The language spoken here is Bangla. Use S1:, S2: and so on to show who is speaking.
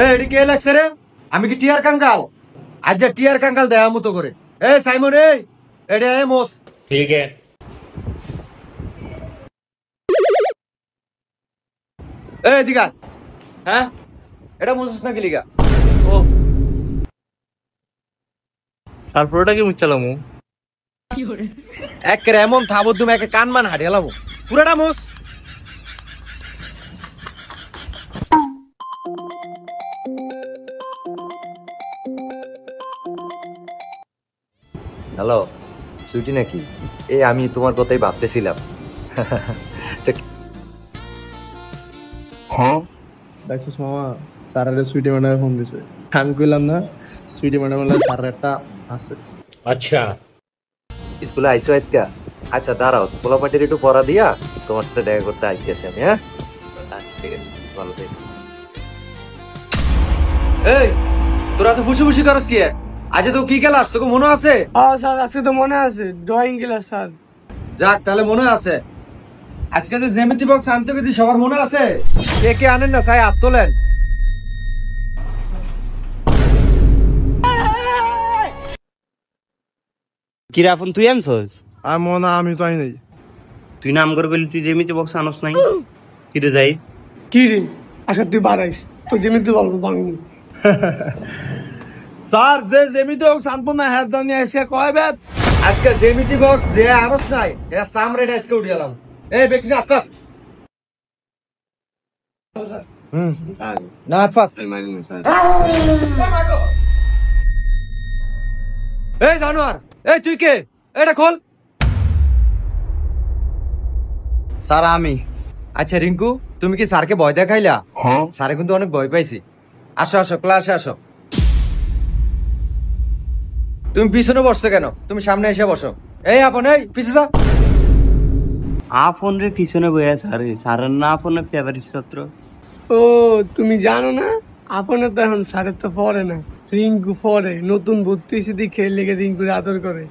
S1: এডি কে লাগছে রে? আমি কি টিয়ার কাঙ্গাল? আজ যা টিয়ার কাঙ্গাল দেয়া মতো করে। সাইমন এডে মোস।
S2: ঠিক আছে।
S1: দিগা। হ্যাঁ? এটা মোসস না কি লিগা?
S3: ও স্যার পুরোটা কি মুচ্ছালামু?
S1: একের এমন থাবত তুমি একে কানমান হারিয়ালামু। পুরাটা মোস। হ্যালো সুইটি নাকি? আমি তোমার কথাই ভাবতেছিলাম।
S3: হ্যাঁ দেখছিস মামা, স্যারের সুইটি ম্যাডামে ফোন দিছে। আমি কইলাম না সুইটি ম্যাডাম স্যারের একটা আছে।
S2: আচ্ছা
S1: স্কুলে আইসো আজকা? আচ্ছা দাঁড়াও, পোলাপাটির একটু পড়া দিয়া তোমার সাথে দেখা করতে আইতেছি আমি। হ্যাঁ আচ্ছা ঠিক আছে, ভালো থেকো। তোরা তো খুশি খুশি করস কি? আজ তো কি ক্লাস তোকে মনে আছে?
S4: স্যার আজকে তো মনে আছে, ড্রয়িং ক্লাস স্যার।
S1: যাক তাহলে মনে আছে। আজকে যে জ্যামিতি বক্স আনতে গেছি সবার মনে আছে? কে কে আনেন না চাই হাত তোলেন।
S5: কিরে আপন তুই আনছস?
S3: আর মনে আমি তো আই নাই।
S5: তুই নাম করে গেলি তুই যেমিতে বক্স আনস নাই? কিরে যাই
S4: কি রে? আচ্ছা তুই বাড়াইস তো যেমিতে বলবো বাংলা।
S3: স্যার যে জেমিতে হোক শান্ত না হ্যাঁ জানি এসে কয় বেত
S1: আজকে জ্যামিতি বক্স যে আরস নাই এর সামরে আজকে উঠে গেলাম। ব্যক্তি না আত্মা না আত্মা জানোয়ার। তুই কে? এটা খোল।
S5: স্যার আমি।
S1: আচ্ছা রিঙ্কু, তুমি কি স্যারকে ভয় দেখাইলা? স্যারে কিন্তু অনেক ভয় পাইছি। আসো আসো ক্লাসে আসো। তুমি পিছনে বসছো কেন? তুমি সামনে এসে বসো। আপন পিছনে যা।
S5: আপন রে পিছনে বইয়া স্যারের না আপনের ফেভারিট ছাত্র।
S4: ও তুমি জানো না, আপনার তো এখন স্যারের তো পড়ে না, রিঙ্কু পড়ে। নতুন ভর্তি এসে দেখে লেগে রিঙ্কুর আদর করে।